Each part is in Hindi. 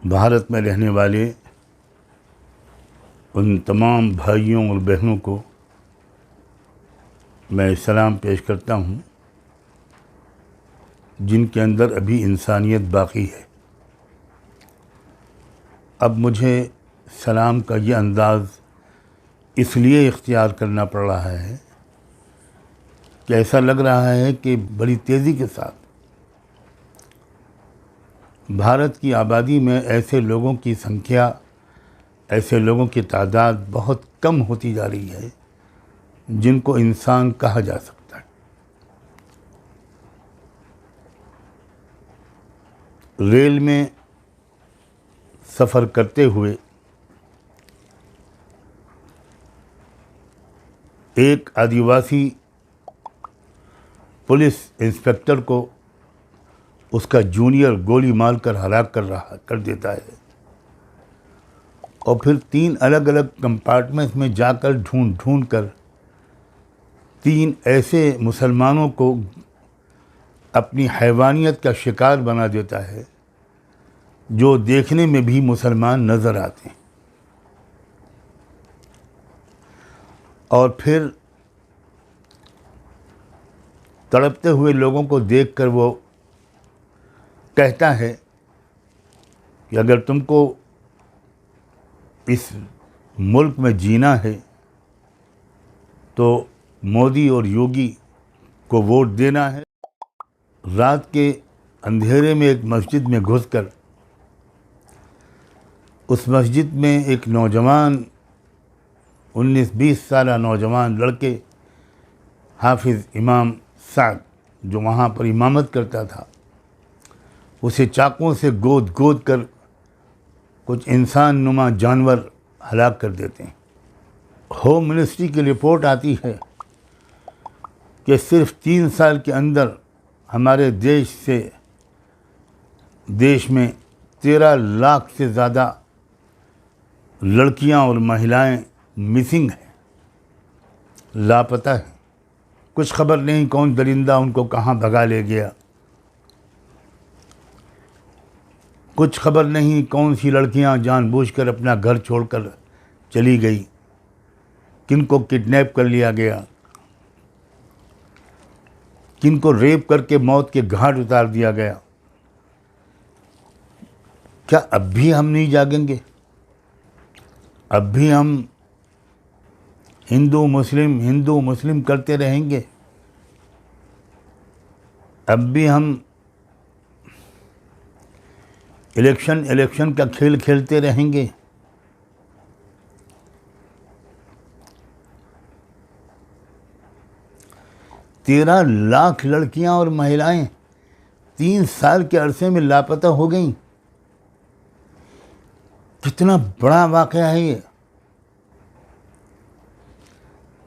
भारत में रहने वाले उन तमाम भाइयों और बहनों को मैं सलाम पेश करता हूँ जिनके अंदर अभी इंसानियत बाकी है। अब मुझे सलाम का ये अंदाज़ इसलिए इख्तियार करना पड़ रहा है कि ऐसा लग रहा है कि बड़ी तेज़ी के साथ भारत की आबादी में ऐसे लोगों की संख्या, ऐसे लोगों की तादाद बहुत कम होती जा रही है जिनको इंसान कहा जा सकता है। रेल में सफ़र करते हुए एक आदिवासी पुलिस इंस्पेक्टर को उसका जूनियर गोली मारकर हलाक कर देता है और फिर 3 अलग अलग कंपार्टमेंट्स में जाकर ढूंढ कर 3 ऐसे मुसलमानों को अपनी हैवानियत का शिकार बना देता है जो देखने में भी मुसलमान नज़र आते हैं। और फिर तड़पते हुए लोगों को देखकर वो कहता है कि अगर तुमको इस मुल्क में जीना है तो मोदी और योगी को वोट देना है। रात के अंधेरे में एक मस्जिद में घुसकर उस मस्जिद में एक नौजवान 19-20 साल नौजवान लड़के हाफिज़ इमाम साद जो वहाँ पर इमामत करता था उसे चाकुओं से गोद कर कुछ इंसान नुमा जानवर हलाक कर देते हैं। होम मिनिस्ट्री की रिपोर्ट आती है कि सिर्फ 3 साल के अंदर हमारे देश में 13 लाख से ज़्यादा लड़कियां और महिलाएं मिसिंग हैं, लापता हैं। कुछ खबर नहीं कौन दरिंदा उनको कहाँ भगा ले गया, कुछ खबर नहीं कौन सी लड़कियां जानबूझकर अपना घर छोड़कर चली गई, किनको किडनैप कर लिया गया, किनको रेप करके मौत के घाट उतार दिया गया। क्या अब भी हम नहीं जागेंगे? अब भी हम हिंदू मुस्लिम करते रहेंगे? अब भी हम इलेक्शन का खेल खेलते रहेंगे? तेरह लाख लड़कियां और महिलाएं 3 साल के अरसे में लापता हो गईं। कितना बड़ा वाक़या है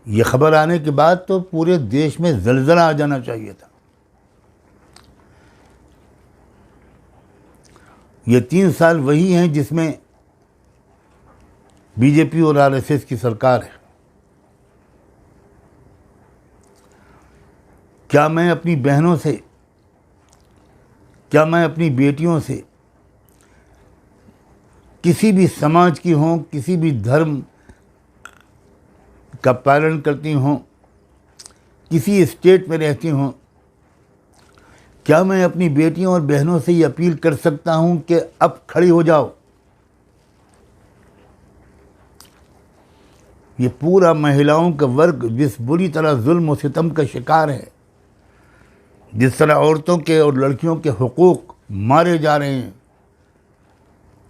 ये खबर आने के बाद तो पूरे देश में ज़लज़ला आ जाना चाहिए था। ये 3 साल वही हैं जिसमें बीजेपी और आरएसएस की सरकार है। क्या मैं अपनी बहनों से, क्या मैं अपनी बेटियों से, किसी भी समाज की हों, किसी भी धर्म का पालन करती हों, किसी स्टेट में रहती हों, क्या मैं अपनी बेटियों और बहनों से ये अपील कर सकता हूं कि अब खड़ी हो जाओ? ये पूरा महिलाओं का वर्ग जिस बुरी तरह जुल्म और सितम का शिकार है, जिस तरह औरतों के और लड़कियों के हुकूक मारे जा रहे हैं,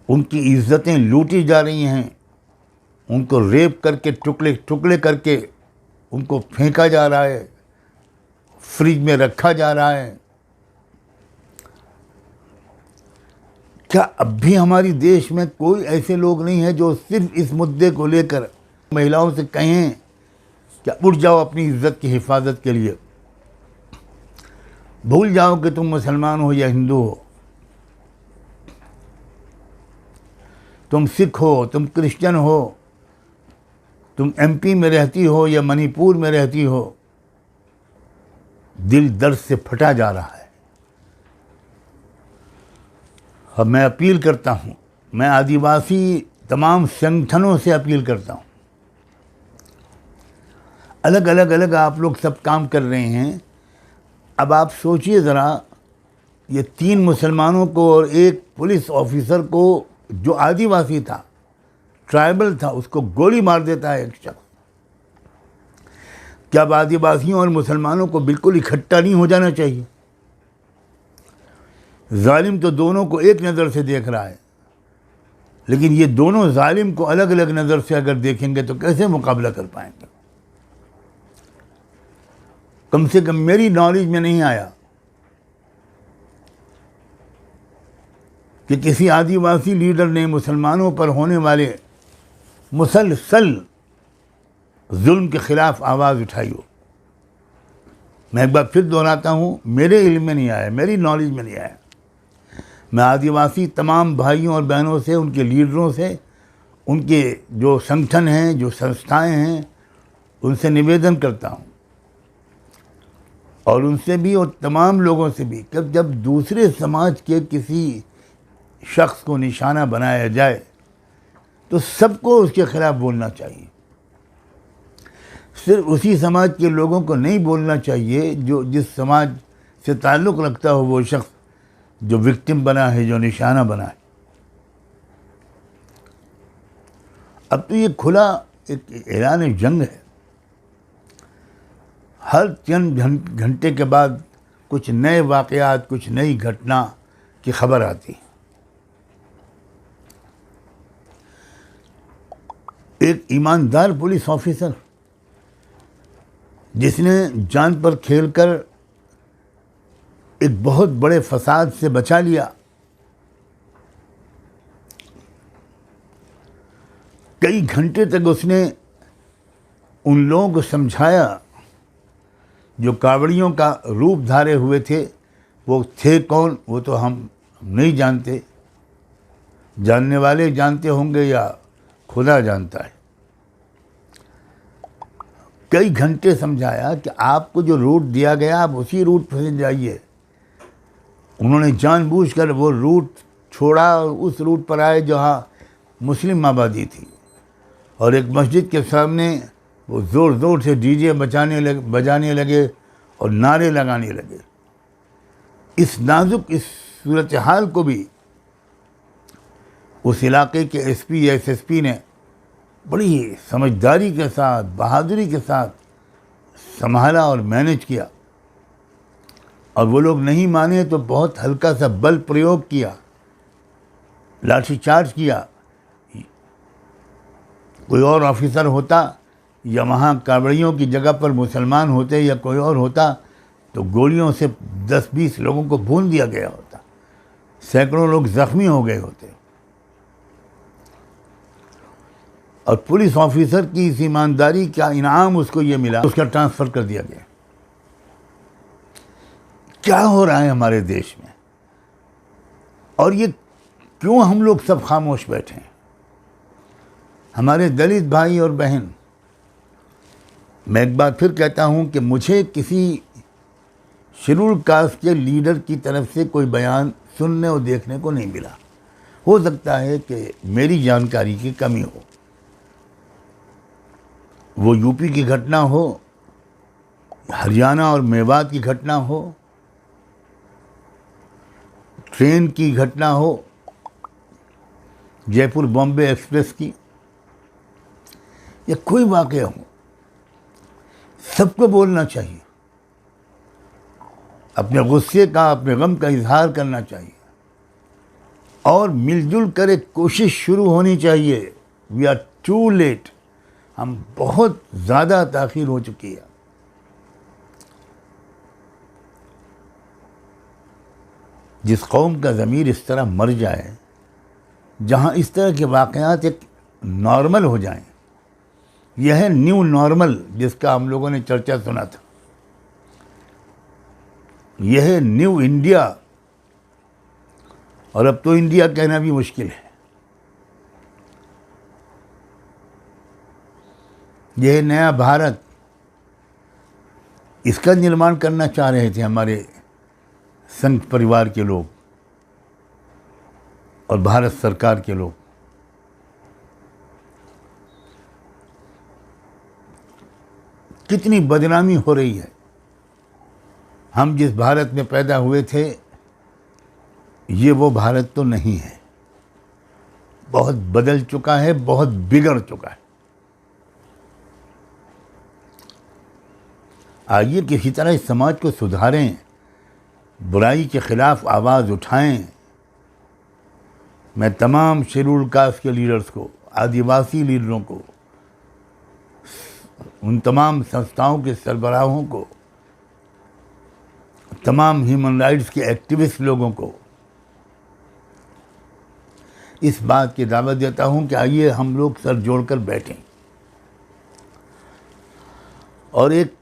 उनकी इज्जतें लूटी जा रही हैं, उनको रेप करके टुकड़े करके उनको फेंका जा रहा है, फ्रिज में रखा जा रहा है। क्या अब भी हमारी देश में कोई ऐसे लोग नहीं हैं जो सिर्फ इस मुद्दे को लेकर महिलाओं से कहें कि उठ जाओ अपनी इज्जत की हिफाजत के लिए, भूल जाओ कि तुम मुसलमान हो या हिंदू हो, तुम सिख हो, तुम क्रिश्चियन हो, तुम एमपी में रहती हो या मणिपुर में रहती हो, दिल दर्द से फटा जा रहा है। अब मैं अपील करता हूँ मैं आदिवासी तमाम संगठनों से अपील करता हूँ, अलग आप लोग सब काम कर रहे हैं। अब आप सोचिए ज़रा, ये 3 मुसलमानों को और एक पुलिस ऑफिसर को जो आदिवासी था, ट्राइबल था, उसको गोली मार देता है एक शख्स। क्या अब आदिवासियों और मुसलमानों को बिल्कुल इकट्ठा नहीं हो जाना चाहिए? जालिम तो दोनों को एक नज़र से देख रहा है, लेकिन ये दोनों जालिम को अलग अलग नज़र से अगर देखेंगे तो कैसे मुकाबला कर पाएंगे? कम से कम मेरी नॉलेज में नहीं आया कि किसी आदिवासी लीडर ने मुसलमानों पर होने वाले मुसलसल जुल्म के ख़िलाफ़ आवाज़ उठाई हो। मैं एक बार फिर दोहराता हूँ, मेरे इल्म में नहीं आया, मेरी नॉलेज में नहीं आया। मैं आदिवासी तमाम भाइयों और बहनों से, उनके लीडरों से, उनके जो संगठन हैं, जो संस्थाएं हैं, उनसे निवेदन करता हूँ, और उनसे भी और तमाम लोगों से भी, कि जब दूसरे समाज के किसी शख्स को निशाना बनाया जाए तो सबको उसके ख़िलाफ़ बोलना चाहिए। सिर्फ उसी समाज के लोगों को नहीं बोलना चाहिए जो जिस समाज से ताल्लुक़ रखता हो वो शख्स जो विक्टिम बना है, जो निशाना बना है। अब तो ये खुला एक ऐलान जंग है। हर चंद घंटे के बाद कुछ नए वाक़यात, कुछ नई घटना की खबर आती है। एक ईमानदार पुलिस ऑफिसर जिसने जान पर खेलकर एक बहुत बड़े फसाद से बचा लिया, कई घंटे तक उसने उन लोगों को समझाया जो कावड़ियों का रूप धारे हुए थे। वो थे कौन, वो तो हम नहीं जानते, जानने वाले जानते होंगे या खुदा जानता है। कई घंटे समझाया कि आपको जो रूट दिया गया आप उसी रूट पर जाइए। उन्होंने जानबूझकर वो रूट छोड़ा और उस रूट पर आए जहाँ मुस्लिम आबादी थी, और एक मस्जिद के सामने वो ज़ोर ज़ोर से डीजे बजाने लगे और नारे लगाने लगे। इस नाजुक इस सूरत हाल को भी उस इलाके के एसपी या एसएसपी ने बड़ी समझदारी के साथ, बहादुरी के साथ संभाला और मैनेज किया। और वो लोग नहीं माने तो बहुत हल्का सा बल प्रयोग किया, लाठीचार्ज किया। कोई और ऑफिसर होता या वहाँ कावड़ियों की जगह पर मुसलमान होते या कोई और होता तो गोलियों से 10-20 लोगों को भून दिया गया होता, सैकड़ों लोग ज़ख्मी हो गए होते। और पुलिस ऑफिसर की इस ईमानदारी का इनाम उसको ये मिला, उसका ट्रांसफ़र कर दिया गया। क्या हो रहा है हमारे देश में, और ये क्यों हम लोग सब खामोश बैठे हैं? हमारे दलित भाई और बहन, मैं एक बार फिर कहता हूँ कि मुझे किसी शेड्यूल कास्ट के लीडर की तरफ से कोई बयान सुनने और देखने को नहीं मिला। हो सकता है कि मेरी जानकारी की कमी हो। वो यूपी की घटना हो, हरियाणा और मेवात की घटना हो, ट्रेन की घटना हो, जयपुर बॉम्बे एक्सप्रेस की, या कोई वाक़या हो, सबको बोलना चाहिए। अपने गुस्से का, अपने गम का इजहार करना चाहिए, और मिलजुल कर एक कोशिश शुरू होनी चाहिए। वी आर टू लेट, हम बहुत ज़्यादा ताख़ीर हो चुकी है। जिस कौम का ज़मीर इस तरह मर जाए, जहाँ इस तरह के वाक़यात एक नॉर्मल हो जाएं, यह है न्यू नॉर्मल जिसका हम लोगों ने चर्चा सुना था। यह है न्यू इंडिया, और अब तो इंडिया कहना भी मुश्किल है। यह नया भारत, इसका निर्माण करना चाह रहे थे हमारे संघ परिवार के लोग। और भारत सरकार के लोग। कितनी बदनामी हो रही है। हम जिस भारत में पैदा हुए थे, ये वो भारत तो नहीं है, बहुत बदल चुका है, बहुत बिगड़ चुका है। आइए किसी तरह इस समाज को सुधारें, बुराई के खिलाफ आवाज़ उठाएं। मैं तमाम शेड्यूल्ड कास्ट के लीडर्स को, आदिवासी लीडरों को, उन तमाम संस्थाओं के सरबराहों को, तमाम ह्यूमन राइट्स के एक्टिविस्ट लोगों को इस बात की दावत देता हूं कि आइए हम लोग सर जोड़कर बैठें और एक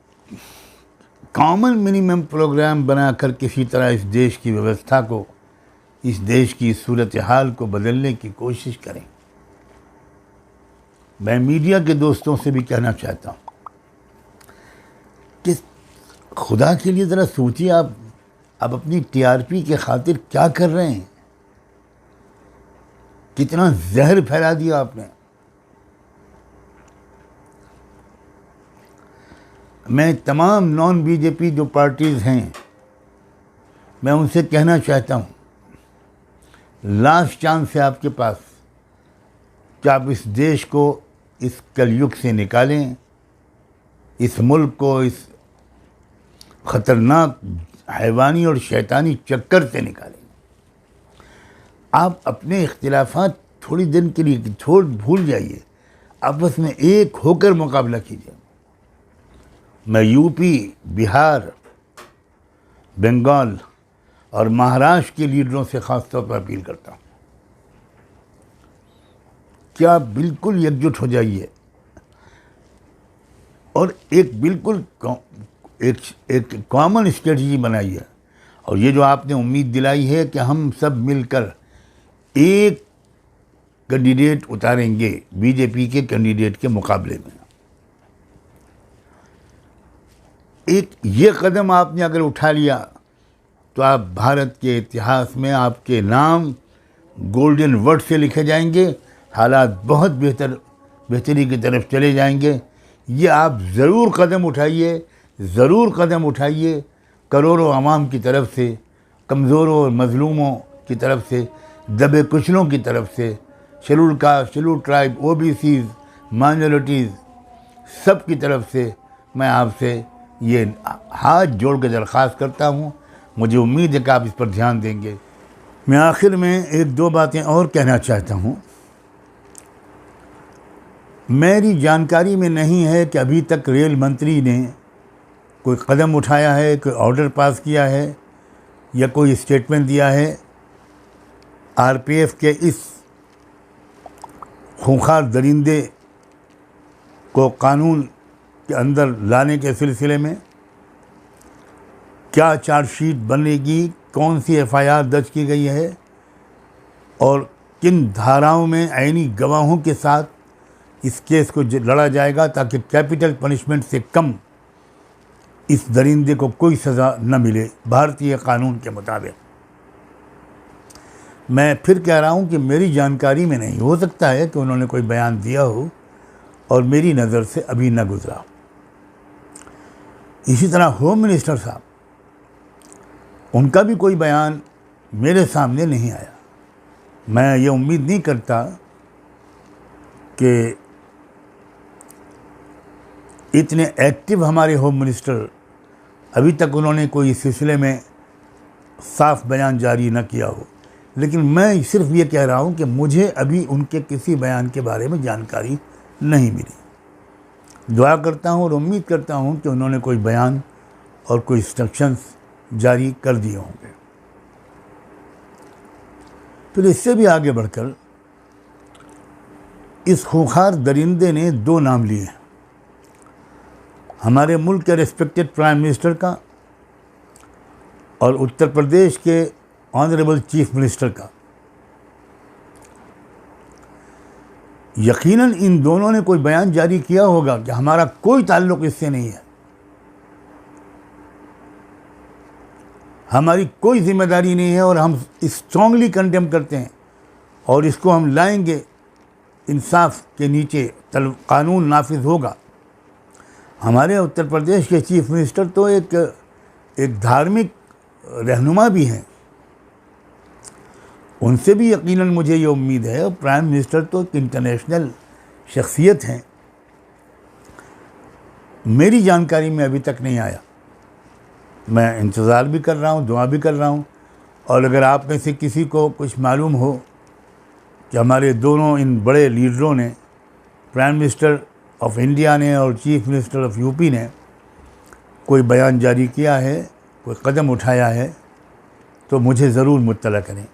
कॉमन मिनिमम प्रोग्राम बनाकर किसी तरह इस देश की व्यवस्था को, इस देश की सूरत हाल को बदलने की कोशिश करें। मैं मीडिया के दोस्तों से भी कहना चाहता हूं कि खुदा के लिए ज़रा सोचिए, आप अपनी टीआरपी के खातिर क्या कर रहे हैं। कितना जहर फैला दिया आपने। मैं तमाम नॉन बीजेपी जो पार्टीज़ हैं, मैं उनसे कहना चाहता हूँ, लास्ट चांस है आपके पास कि आप इस देश को इस कलयुग से निकालें, इस मुल्क को इस ख़तरनाक हैवानी और शैतानी चक्कर से निकालें। आप अपने इख्तिलाफात थोड़ी दिन के लिए भूल जाइए, आपस में एक होकर मुकाबला कीजिए। मैं यूपी, बिहार, बंगाल और महाराष्ट्र के लीडरों से ख़ास तौर पर अपील करता हूँ कि आप बिल्कुल एकजुट हो जाइए और एक बिल्कुल एक कॉमन स्ट्रेटजी बनाइए। और ये जो आपने उम्मीद दिलाई है कि हम सब मिलकर एक कैंडिडेट उतारेंगे बीजेपी के कैंडिडेट के मुकाबले में, एक ये कदम आपने अगर उठा लिया तो आप भारत के इतिहास में आपके नाम गोल्डन वर्ड से लिखे जाएंगे। हालात बहुत बेहतरी की तरफ चले जाएंगे। ये आप ज़रूर कदम उठाइए, ज़रूर कदम उठाइए। करोड़ों आवाम की तरफ से, कमज़ोरों और मज़लूमों की तरफ से, दबे कुचलों की तरफ से, scheduled caste, scheduled tribe, OBCs, minorities, सब की तरफ से मैं आपसे ये हाथ जोड़ के दरख्वास्त करता हूँ। मुझे उम्मीद है कि आप इस पर ध्यान देंगे। मैं आखिर में एक दो बातें और कहना चाहता हूँ। मेरी जानकारी में नहीं है कि अभी तक रेल मंत्री ने कोई कदम उठाया है, कोई ऑर्डर पास किया है या कोई स्टेटमेंट दिया है आरपीएफ के इस खूंखार दरिंदे को कानून के अंदर लाने के सिलसिले में। क्या चार्जशीट बनेगी, कौन सी एफआईआर दर्ज की गई है और किन धाराओं में आईनी गवाहों के साथ इस केस को लड़ा जाएगा ताकि कैपिटल पनिशमेंट से कम इस दरिंदे को कोई सज़ा न मिले भारतीय कानून के मुताबिक। मैं फिर कह रहा हूं कि मेरी जानकारी में नहीं, हो सकता है कि उन्होंने कोई बयान दिया हो और मेरी नज़र से अभी न गुजरा। इसी तरह होम मिनिस्टर साहब, उनका भी कोई बयान मेरे सामने नहीं आया। मैं ये उम्मीद नहीं करता कि इतने एक्टिव हमारे होम मिनिस्टर, अभी तक उन्होंने कोई इस सिलसिले में साफ बयान जारी न किया हो। लेकिन मैं सिर्फ ये कह रहा हूँ कि मुझे अभी उनके किसी बयान के बारे में जानकारी नहीं मिली। दुआ करता हूँ और उम्मीद करता हूँ कि उन्होंने कोई बयान और कोई इंस्ट्रक्शंस जारी कर दिए होंगे। फिर इससे भी आगे बढ़कर इस खूंखार दरिंदे ने दो नाम लिए, हमारे मुल्क के रिस्पेक्टेड प्राइम मिनिस्टर का और उत्तर प्रदेश के ऑनरेबल चीफ मिनिस्टर का। यकीनन इन दोनों ने कोई बयान जारी किया होगा कि हमारा कोई ताल्लुक इससे नहीं है, हमारी कोई जिम्मेदारी नहीं है और हम स्ट्रांगली कंडेम करते हैं और इसको हम लाएंगे, इंसाफ के नीचे कानून नाफिज होगा। हमारे उत्तर प्रदेश के चीफ मिनिस्टर तो एक धार्मिक रहनुमा भी हैं, उनसे भी यकीनन मुझे ये उम्मीद है। प्राइम मिनिस्टर तो एक इंटरनेशनल शख्सियत हैं। मेरी जानकारी में अभी तक नहीं आया। मैं इंतज़ार भी कर रहा हूँ, दुआ भी कर रहा हूँ। और अगर आप में से किसी को कुछ मालूम हो कि हमारे दोनों इन बड़े लीडरों ने, प्राइम मिनिस्टर ऑफ इंडिया ने और चीफ मिनिस्टर ऑफ यूपी ने, कोई बयान जारी किया है, कोई कदम उठाया है, तो मुझे ज़रूर मुत्तला करें।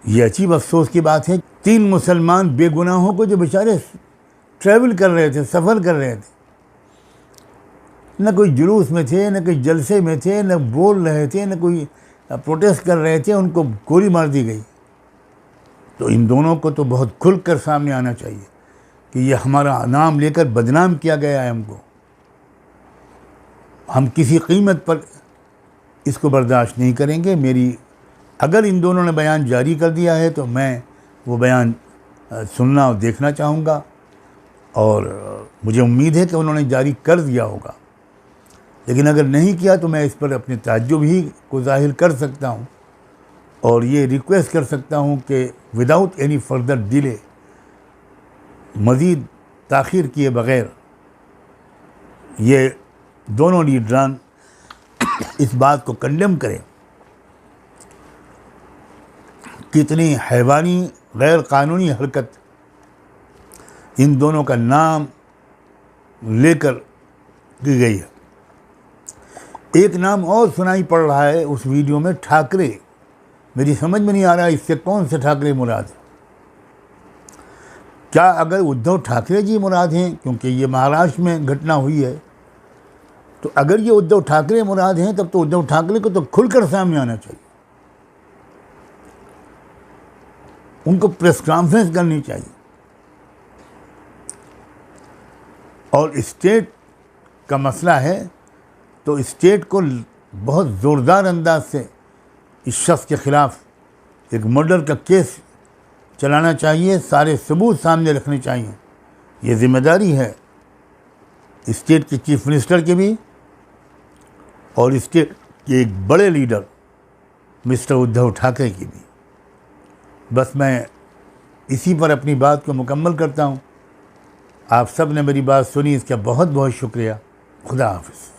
ये अजीब अफसोस की बात है, 3 मुसलमान बेगुनाहों को जो बेचारे ट्रैवल कर रहे थे, सफ़र कर रहे थे, न कोई जुलूस में थे, न कोई जलसे में थे, न बोल रहे थे, न कोई प्रोटेस्ट कर रहे थे, उनको गोली मार दी गई। तो इन दोनों को तो बहुत खुलकर सामने आना चाहिए कि ये हमारा नाम लेकर बदनाम किया गया है हमको। हम किसी कीमत पर इसको बर्दाश्त नहीं करेंगे। अगर इन दोनों ने बयान जारी कर दिया है तो मैं वो बयान सुनना और देखना चाहूँगा, और मुझे उम्मीद है कि उन्होंने जारी कर दिया होगा। लेकिन अगर नहीं किया तो मैं इस पर अपने ताज्जुब ही को ज़ाहिर कर सकता हूँ और ये रिक्वेस्ट कर सकता हूँ कि विदाउट एनी फर्दर डिले, मज़ीद ताख़ीर किए बग़ैर, ये दोनों लीडरान इस बात को कंडेम करें। कितनी हैवानी गैर कानूनी हरकत इन दोनों का नाम लेकर की गई है। एक नाम और सुनाई पड़ रहा है उस वीडियो में, ठाकरे। मेरी समझ में नहीं आ रहा इससे कौन से ठाकरे मुराद है। क्या अगर उद्धव ठाकरे जी मुराद हैं, क्योंकि ये महाराष्ट्र में घटना हुई है, तो अगर ये उद्धव ठाकरे मुराद हैं तब तो उद्धव ठाकरे को तो खुलकर सामने आना चाहिए, उनको प्रेस कॉन्फ्रेंस करनी चाहिए और स्टेट का मसला है तो स्टेट को बहुत ज़ोरदार अंदाज से इस शख्स के ख़िलाफ़ एक मर्डर का केस चलाना चाहिए, सारे सबूत सामने रखने चाहिए। ये ज़िम्मेदारी है स्टेट के चीफ मिनिस्टर की भी और स्टेट के एक बड़े लीडर मिस्टर उद्धव ठाकरे की भी। बस मैं इसी पर अपनी बात को मुकम्मल करता हूँ। आप सब ने मेरी बात सुनी, इसका बहुत बहुत शुक्रिया। खुदा हाफ़िज़।